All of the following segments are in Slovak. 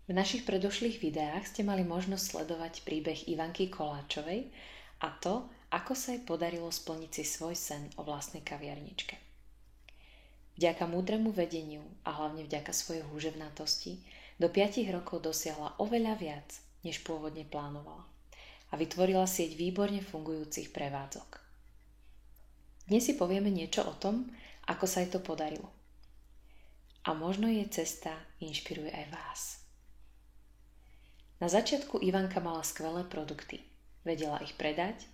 V našich predošlých videách ste mali možnosť sledovať príbeh Ivanky Koláčovej a to, ako sa jej podarilo splniť si svoj sen o vlastnej kaviarničke. Vďaka múdremu vedeniu a hlavne vďaka svojej húževnatosti do 5 rokov dosiahla oveľa viac, než pôvodne plánovala a vytvorila sieť výborne fungujúcich prevádzok. Dnes si povieme niečo o tom, ako sa jej to podarilo. A možno jej cesta inšpiruje aj vás. Na začiatku Ivanka mala skvelé produkty, vedela ich predať,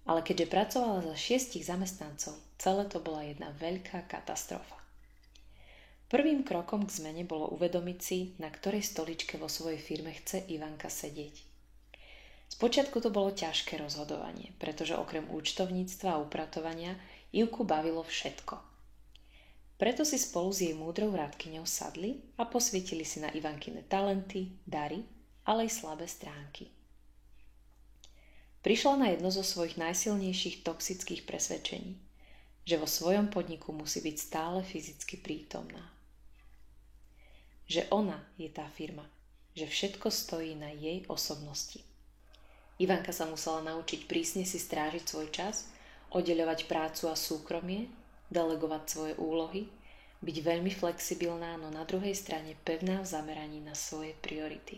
ale keďže pracovala za 6 zamestnancov, celé to bola jedna veľká katastrofa. Prvým krokom k zmene bolo uvedomiť si, na ktorej stoličke vo svojej firme chce Ivanka sedieť. Spočiatku to bolo ťažké rozhodovanie, pretože okrem účtovníctva a upratovania Ivku bavilo všetko. Preto si spolu s jej múdrou radkyňou sadli a posvietili si na Ivankine talenty, dary, ale aj slabé stránky. Prišla na jedno zo svojich najsilnejších toxických presvedčení, že vo svojom podniku musí byť stále fyzicky prítomná. Že ona je tá firma, že všetko stojí na jej osobnosti. Ivanka sa musela naučiť prísne si strážiť svoj čas, oddeľovať prácu a súkromie, delegovať svoje úlohy, byť veľmi flexibilná, no na druhej strane pevná v zameraní na svoje priority.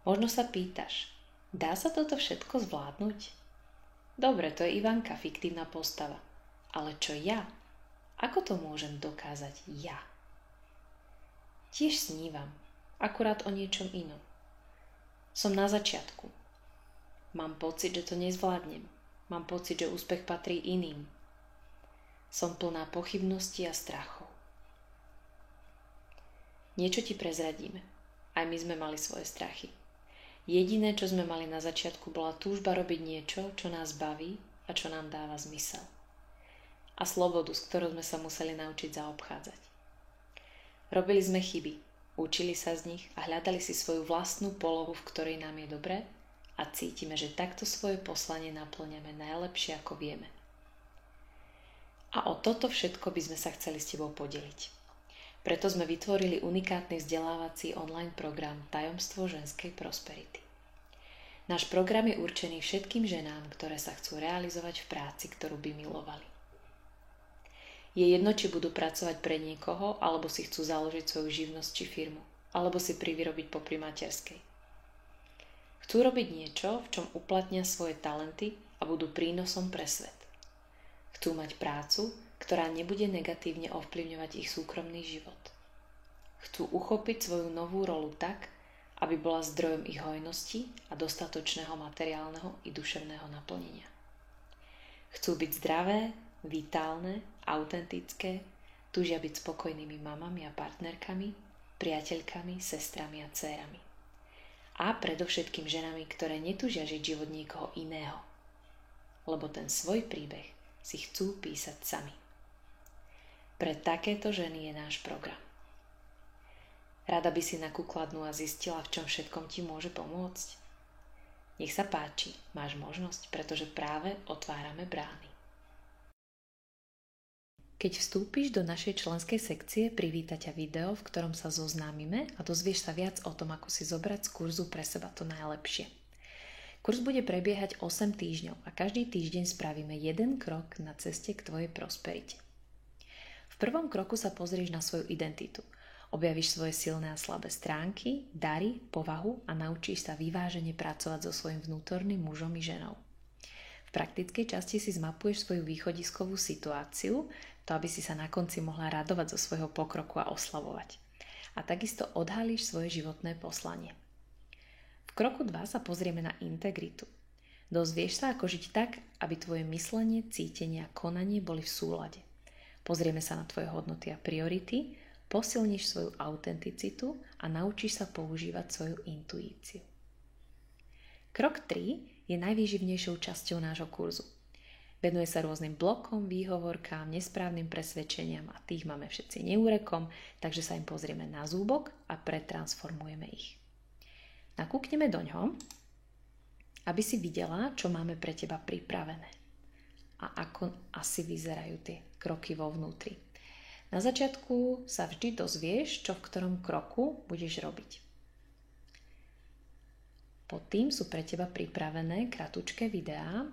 Možno sa pýtaš, dá sa toto všetko zvládnuť? Dobre, to je Ivanka, fiktívna postava. Ale čo ja? Ako to môžem dokázať ja? Tiež snívam, akurát o niečom inom. Som na začiatku. Mám pocit, že to nezvládnem. Mám pocit, že úspech patrí iným. Som plná pochybností a strachov. Niečo ti prezradíme. Aj my sme mali svoje strachy. Jediné, čo sme mali na začiatku, bola túžba robiť niečo, čo nás baví a čo nám dáva zmysel. A slobodu, s ktorou sme sa museli naučiť zaobchádzať. Robili sme chyby, učili sa z nich a hľadali si svoju vlastnú polohu, v ktorej nám je dobré a cítime, že takto svoje poslanie naplňame najlepšie, ako vieme. A o toto všetko by sme sa chceli s tebou podeliť. Preto sme vytvorili unikátny vzdelávací online program Tajomstvo ženskej prosperity. Náš program je určený všetkým ženám, ktoré sa chcú realizovať v práci, ktorú by milovali. Je jedno, či budú pracovať pre niekoho, alebo si chcú založiť svoju živnosť či firmu, alebo si privyrobiť popri materskej. Chcú robiť niečo, v čom uplatnia svoje talenty a budú prínosom pre svet. Chcú mať prácu, ktorá nebude negatívne ovplyvňovať ich súkromný život. Chcú uchopiť svoju novú rolu tak, aby bola zdrojom ich hojnosti a dostatočného materiálneho i duševného naplnenia. Chcú byť zdravé, vitálne, autentické, túžia byť spokojnými mamami a partnerkami, priateľkami, sestrami a dcérami. A predovšetkým ženami, ktoré netúžia žiť život niekoho iného, lebo ten svoj príbeh si chcú písať sami. Pre takéto ženy je náš program. Rada by si nakúkla dnu a zistila, v čom všetkom ti môže pomôcť? Nech sa páči, máš možnosť, pretože práve otvárame brány. Keď vstúpiš do našej členskej sekcie, privíta ťa video, v ktorom sa zoznámime a dozvieš sa viac o tom, ako si zobrať z kurzu pre seba to najlepšie. Kurs bude prebiehať 8 týždňov a každý týždeň spravíme jeden krok na ceste k tvojej prosperite. V prvom kroku sa pozrieš na svoju identitu. Objavíš svoje silné a slabé stránky, dary, povahu a naučíš sa vyvážene pracovať so svojím vnútorným mužom i ženou. V praktickej časti si zmapuješ svoju východiskovú situáciu, to aby si sa na konci mohla radovať zo svojho pokroku a oslavovať. A takisto odhalíš svoje životné poslanie. V kroku 2 sa pozrieme na integritu. Dozvieš sa, ako žiť tak, aby tvoje myslenie, cítenie a konanie boli v súlade. Pozrieme sa na tvoje hodnoty a priority, posilníš svoju autenticitu a naučíš sa používať svoju intuíciu. Krok 3 je najvýživnejšou časťou nášho kurzu. Venuje sa rôznym blokom, výhovorkám, nesprávnym presvedčeniam a tých máme všetci neúrekom, takže sa im pozrieme na zúbok a pretransformujeme ich. Nakúkneme doňho, aby si videla, čo máme pre teba pripravené a ako asi vyzerajú tie kroky vo vnútri. Na začiatku sa vždy dozvieš, čo v ktorom kroku budeš robiť. Pod tým sú pre teba pripravené kratučké videá.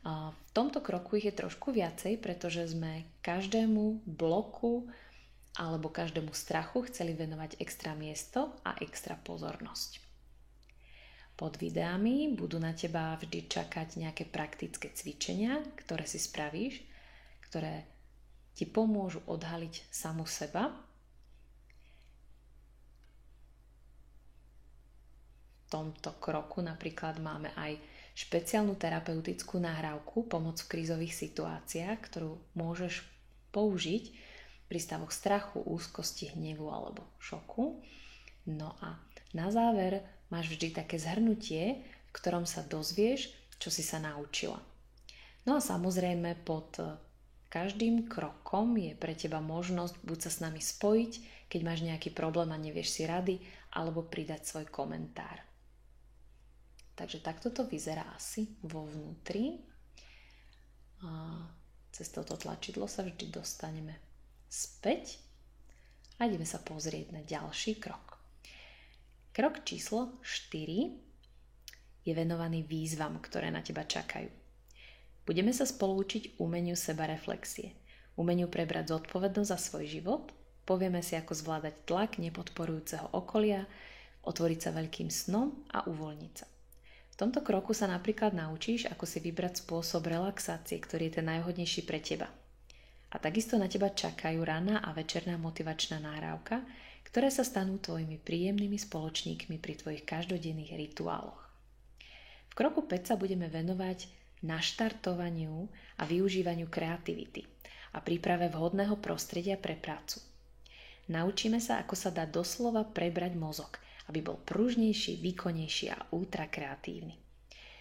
V tomto kroku ich je trošku viacej, pretože sme každému bloku alebo každému strachu chceli venovať extra miesto a extra pozornosť. Pod videami budú na teba vždy čakať nejaké praktické cvičenia, ktoré si spravíš, ktoré ti pomôžu odhaliť samu seba. V tomto kroku napríklad máme aj špeciálnu terapeutickú nahrávku Pomoc v krízových situáciách, ktorú môžeš použiť pri stavoch strachu, úzkosti, hnevu alebo šoku. No a na záver máš vždy také zhrnutie, v ktorom sa dozvieš, čo si sa naučila. No a samozrejme pod každým krokom je pre teba možnosť buď sa s nami spojiť, keď máš nejaký problém a nevieš si rady, alebo pridať svoj komentár. Takže takto to vyzerá asi vo vnútri. Cez toto tlačidlo sa vždy dostaneme späť a ideme sa pozrieť na ďalší krok. Krok číslo 4 je venovaný výzvam, ktoré na teba čakajú. Budeme sa spolu učiť umeniu sebareflexie, umeniu prebrať zodpovednosť za svoj život, povieme si, ako zvládať tlak nepodporujúceho okolia, otvoriť sa veľkým snom a uvoľniť sa. V tomto kroku sa napríklad naučíš, ako si vybrať spôsob relaxácie, ktorý je ten najvhodnejší pre teba. A takisto na teba čakajú ranná a večerná motivačná nahrávka, ktoré sa stanú tvojimi príjemnými spoločníkmi pri tvojich každodenných rituáloch. V kroku 5 sa budeme venovať naštartovaniu a využívaniu kreativity a príprave vhodného prostredia pre prácu. Naučíme sa, ako sa dá doslova prebrať mozog, aby bol pružnejší, výkonnejší a ultra kreatívny.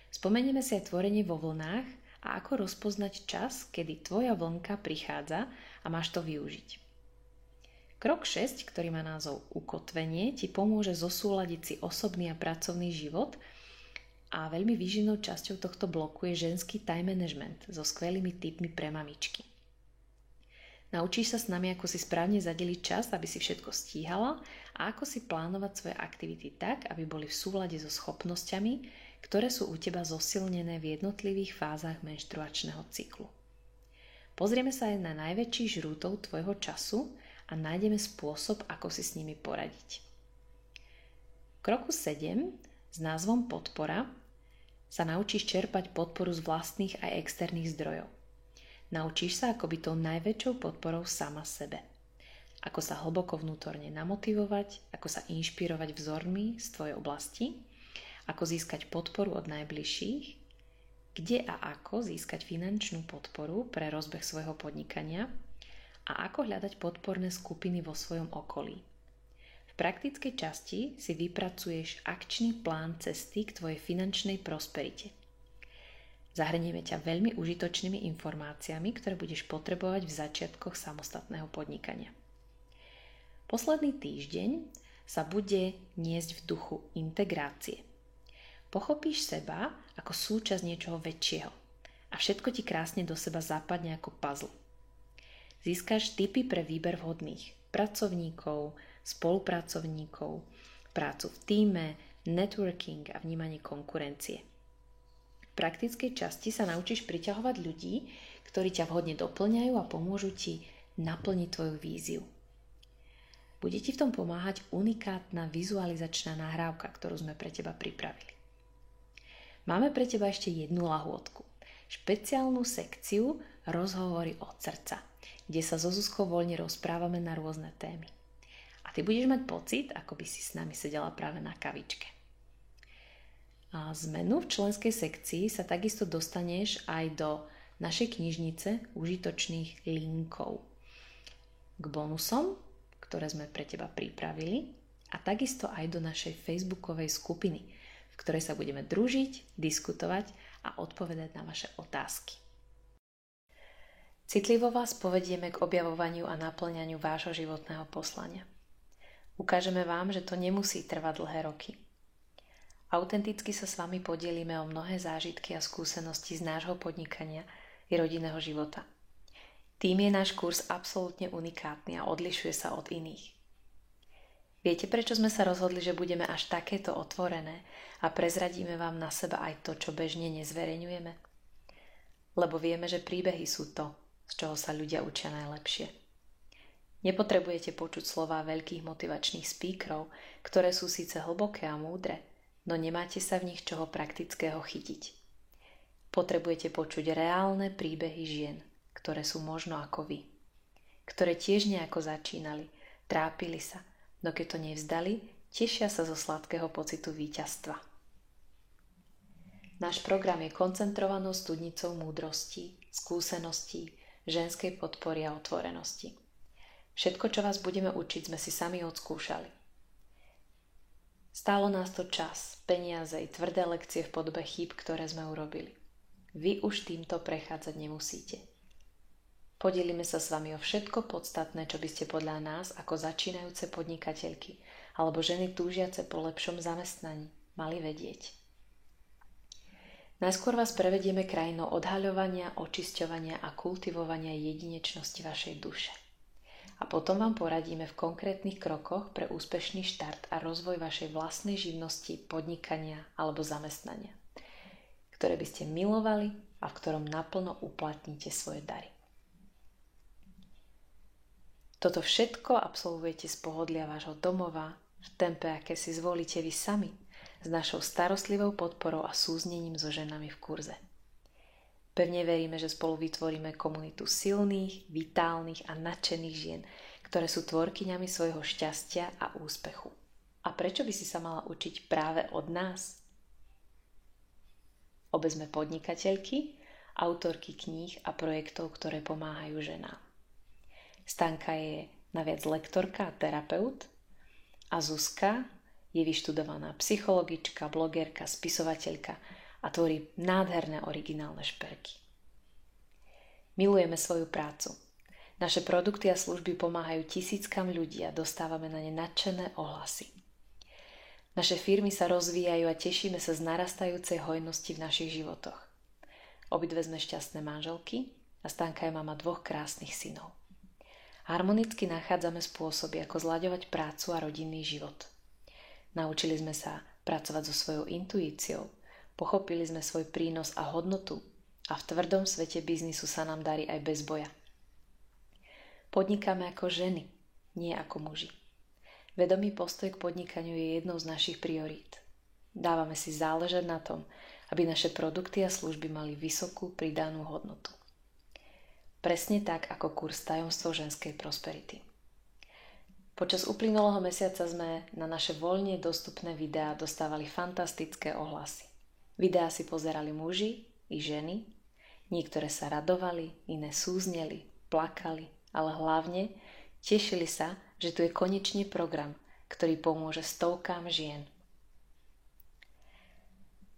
Spomenieme si aj tvorenie vo vlnách a ako rozpoznať čas, kedy tvoja vlnka prichádza a máš to využiť. Krok 6, ktorý má názov ukotvenie, ti pomôže zosúladiť si osobný a pracovný život a veľmi výživnou časťou tohto bloku je ženský time management so skvelými tipmi pre mamičky. Naučíš sa s nami, ako si správne zadeliť čas, aby si všetko stíhala a ako si plánovať svoje aktivity tak, aby boli v súlade so schopnosťami, ktoré sú u teba zosilnené v jednotlivých fázach menštruačného cyklu. Pozrieme sa aj na najväčších žrútov tvojho času a nájdeme spôsob, ako si s nimi poradiť. V kroku 7 s názvom Podpora sa naučíš čerpať podporu z vlastných aj externých zdrojov. Naučíš sa, ako byť tou najväčšou podporou sama sebe. Ako sa hlboko vnútorne namotivovať, ako sa inšpirovať vzormi z tvojej oblasti, ako získať podporu od najbližších, kde a ako získať finančnú podporu pre rozbeh svojho podnikania a ako hľadať podporné skupiny vo svojom okolí. V praktickej časti si vypracuješ akčný plán cesty k tvojej finančnej prosperite. Zahrnieme ťa veľmi užitočnými informáciami, ktoré budeš potrebovať v začiatkoch samostatného podnikania. Posledný týždeň sa bude niesť v duchu integrácie. Pochopíš seba ako súčasť niečoho väčšieho a všetko ti krásne do seba zapadne ako puzzle. Získaš tipy pre výber vhodných pracovníkov, spolupracovníkov, prácu v tíme, networking a vnímanie konkurencie. V praktickej časti sa naučíš priťahovať ľudí, ktorí ťa vhodne doplňajú a pomôžu ti naplniť tvoju víziu. Bude ti v tom pomáhať unikátna vizualizačná nahrávka, ktorú sme pre teba pripravili. Máme pre teba ešte jednu lahôdku. Špeciálnu sekciu Rozhovory od srdca, kde sa so Zuzkou voľne rozprávame na rôzne témy. A ty budeš mať pocit, ako by si s nami sedela práve na kavičke. A z menu v členskej sekcii sa takisto dostaneš aj do našej knižnice užitočných linkov k bonusom, ktoré sme pre teba pripravili, a takisto aj do našej facebookovej skupiny, v ktorej sa budeme družiť, diskutovať a odpovedať na vaše otázky. Citlivo vás povedieme k objavovaniu a naplňaniu vášho životného poslania. Ukážeme vám, že to nemusí trvať dlhé roky. Autenticky sa s vami podielime o mnohé zážitky a skúsenosti z nášho podnikania i rodinného života. Tým je náš kurz absolútne unikátny a odlišuje sa od iných. Viete, prečo sme sa rozhodli, že budeme až takéto otvorené a prezradíme vám na seba aj to, čo bežne nezverejňujeme? Lebo vieme, že príbehy sú to, z čoho sa ľudia učia najlepšie. Nepotrebujete počuť slová veľkých motivačných speakerov, ktoré sú síce hlboké a múdre, no nemáte sa v nich čoho praktického chytiť. Potrebujete počuť reálne príbehy žien, ktoré sú možno ako vy, ktoré tiež nejako začínali, trápili sa, no keď to nevzdali, tešia sa zo sladkého pocitu víťazstva. Náš program je koncentrovanou studnicou múdrosti, skúseností, ženskej podpory a otvorenosti. Všetko, čo vás budeme učiť, sme si sami odskúšali. Stálo nás to čas, peniaze i tvrdé lekcie v podobe chýb, ktoré sme urobili. Vy už týmto prechádzať nemusíte. Podelíme sa s vami o všetko podstatné, čo by ste podľa nás ako začínajúce podnikateľky alebo ženy túžiace po lepšom zamestnaní mali vedieť. Najskôr vás prevedieme krajinou odhaľovania, očisťovania a kultivovania jedinečnosti vašej duše. A potom vám poradíme v konkrétnych krokoch pre úspešný štart a rozvoj vašej vlastnej živnosti, podnikania alebo zamestnania, ktoré by ste milovali a v ktorom naplno uplatníte svoje dary. Toto všetko absolvujete z pohodlia vášho domova, v tempe, aké si zvolíte vy sami, s našou starostlivou podporou a súznením so ženami v kurze. Pevne veríme, že spolu vytvoríme komunitu silných, vitálnych a nadšených žien, ktoré sú tvorkyňami svojho šťastia a úspechu. A prečo by si sa mala učiť práve od nás? Obe sme podnikateľky, autorky kníh a projektov, ktoré pomáhajú ženám. Stanka je naviac lektorka a terapeut a Zuzka je vyštudovaná psychologička, blogerka, spisovateľka a tvorí nádherné originálne šperky. Milujeme svoju prácu. Naše produkty a služby pomáhajú tisíckam ľudí a dostávame na ne nadšené ohlasy. Naše firmy sa rozvíjajú a tešíme sa z narastajúcej hojnosti v našich životoch. Obidve sme šťastné manželky a Stanka je mama 2 krásnych synov. Harmonicky nachádzame spôsoby, ako zlaďovať prácu a rodinný život. Naučili sme sa pracovať so svojou intuíciou, pochopili sme svoj prínos a hodnotu a v tvrdom svete biznisu sa nám darí aj bez boja. Podnikáme ako ženy, nie ako muži. Vedomý postoj k podnikaniu je jednou z našich priorít. Dávame si záležať na tom, aby naše produkty a služby mali vysokú pridanú hodnotu. Presne tak ako kurz Tajomstvo ženskej prosperity. Počas uplynulého mesiaca sme na naše voľne dostupné videá dostávali fantastické ohlasy. Videá si pozerali muži i ženy, niektoré sa radovali, iné súzneli, plakali, ale hlavne tešili sa, že tu je konečne program, ktorý pomôže stovkám žien.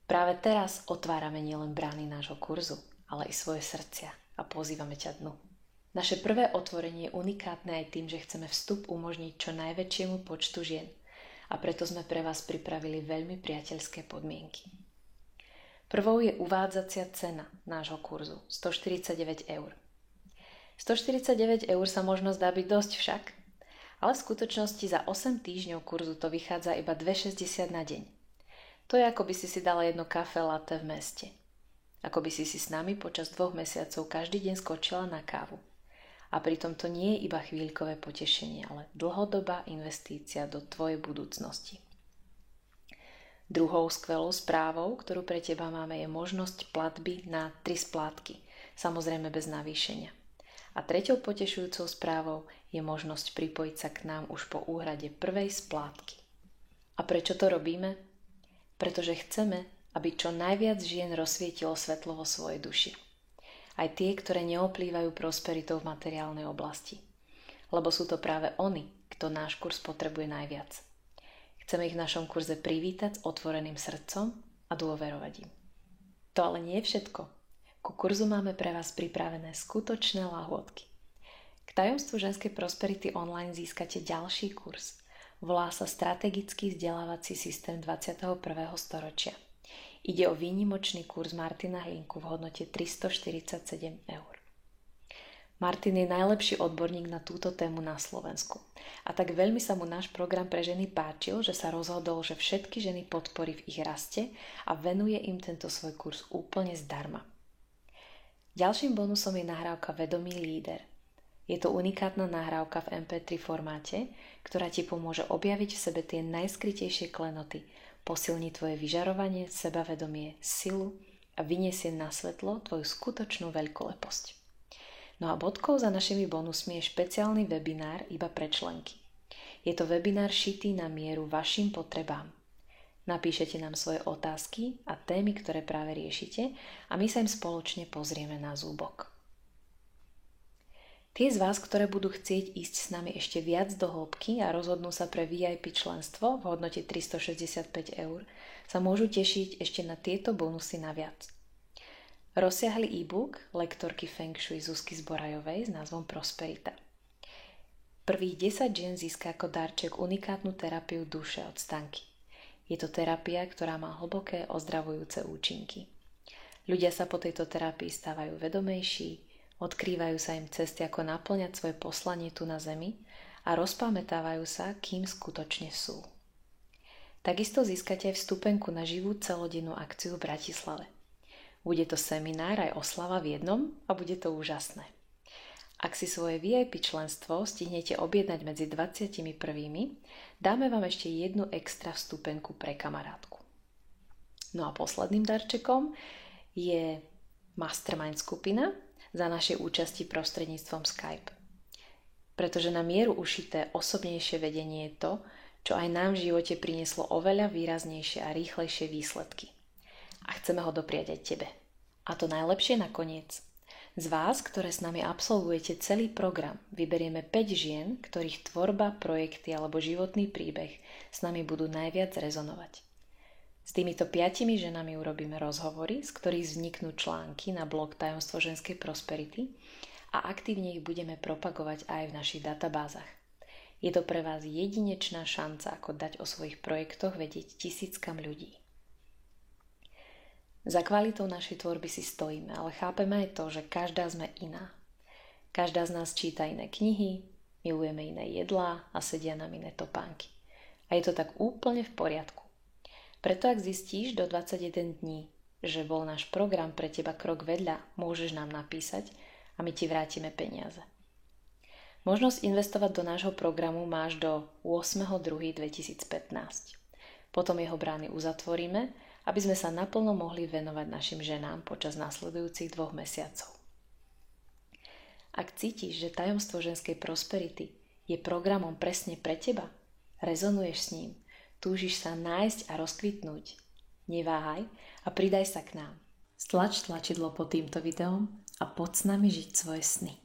Práve teraz otvárame nielen brány nášho kurzu, ale i svoje srdcia a pozývame ťa dnu. Naše prvé otvorenie je unikátne aj tým, že chceme vstup umožniť čo najväčšiemu počtu žien a preto sme pre vás pripravili veľmi priateľské podmienky. Prvou je uvádzacia cena nášho kurzu 149 €. 149 € sa možno zdá byť dosť však, ale v skutočnosti za 8 týždňov kurzu to vychádza iba 2,60 na deň. To je ako by si dala jedno kafe latte v meste. Ako by si s nami počas 2 mesiacov každý deň skočila na kávu. A pritom to nie je iba chvíľkové potešenie, ale dlhodobá investícia do tvojej budúcnosti. Druhou skvelou správou, ktorú pre teba máme, je možnosť platby na 3 splátky, samozrejme bez navýšenia. A treťou potešujúcou správou je možnosť pripojiť sa k nám už po úhrade prvej splátky. A prečo to robíme? Pretože chceme, aby čo najviac žien rozsvietilo svetlo vo svojej duši. Aj tie, ktoré neoplývajú prosperitou v materiálnej oblasti. Lebo sú to práve oni, kto náš kurz potrebuje najviac. Chceme ich v našom kurze privítať s otvoreným srdcom a dôverovať im. To ale nie je všetko. Ku kurzu máme pre vás pripravené skutočné lahôdky. K tajomstvu ženskej prosperity online získate ďalší kurz. Volá sa Strategický vzdelávací systém 21. storočia. Ide o výnimočný kurz Martina Hlinku v hodnote 347 €. Martin je najlepší odborník na túto tému na Slovensku. A tak veľmi sa mu náš program pre ženy páčil, že sa rozhodol, že všetky ženy podporí v ich raste a venuje im tento svoj kurz úplne zdarma. Ďalším bonusom je nahrávka Vedomý líder. Je to unikátna nahrávka v MP3 formáte, ktorá ti pomôže objaviť v sebe tie najskrytejšie klenoty, posilní tvoje vyžarovanie, sebavedomie, silu a vyniesie na svetlo tvoju skutočnú veľkoleposť. No a bodkou za našimi bonusmi je špeciálny webinár iba pre členky. Je to webinár šitý na mieru vašim potrebám. Napíšete nám svoje otázky a témy, ktoré práve riešite a my sa im spoločne pozrieme na zúbok. Tie z vás, ktoré budú chcieť ísť s nami ešte viac do hĺbky a rozhodnú sa pre VIP členstvo v hodnote 365 €, sa môžu tešiť ešte na tieto bonusy naviac. Rozsiahly e-book lektorky Feng Shui Zuzky Zborajovej s názvom Prosperita. Prvých 10 žien získa ako darček unikátnu terapiu duše od Stanky. Je to terapia, ktorá má hlboké ozdravujúce účinky. Ľudia sa po tejto terapii stávajú vedomejší, odkrývajú sa im cesty, ako naplňať svoje poslanie tu na zemi a rozpamätávajú sa, kým skutočne sú. Takisto získate aj vstupenku na živú celodennú akciu v Bratislave. Bude to seminár aj oslava v jednom a bude to úžasné. Ak si svoje VIP členstvo stihnete objednať medzi 21, dáme vám ešte jednu extra vstupenku pre kamarátku. No a posledným darčekom je Mastermind skupina za našej účasti prostredníctvom Skype. Pretože na mieru ušité osobnejšie vedenie je to, čo aj nám v živote prinieslo oveľa výraznejšie a rýchlejšie výsledky. A chceme ho dopriať aj tebe. A to najlepšie nakoniec. Z vás, ktoré s nami absolvujete celý program, vyberieme 5 žien, ktorých tvorba, projekty alebo životný príbeh s nami budú najviac rezonovať. S týmito 5 ženami urobíme rozhovory, z ktorých vzniknú články na blog Tajomstvo ženskej prosperity a aktívne ich budeme propagovať aj v našich databázach. Je to pre vás jedinečná šanca, ako dať o svojich projektoch vedieť tisíckam ľudí. Za kvalitou našej tvorby si stojíme, ale chápeme aj to, že každá sme iná. Každá z nás číta iné knihy, milujeme iné jedlá a sedia nám iné topánky. A je to tak úplne v poriadku. Preto ak zistíš do 21 dní, že bol náš program pre teba krok vedľa, môžeš nám napísať a my ti vrátime peniaze. Možnosť investovať do nášho programu máš do 8.2.2015. Potom jeho brány uzatvoríme, aby sme sa naplno mohli venovať našim ženám počas nasledujúcich 2 mesiacov. Ak cítiš, že tajomstvo ženskej prosperity je programom presne pre teba, rezonuješ s ním, túžiš sa nájsť a rozkvitnúť, neváhaj a pridaj sa k nám. Stlač tlačidlo pod týmto videom a poď s nami žiť svoje sny.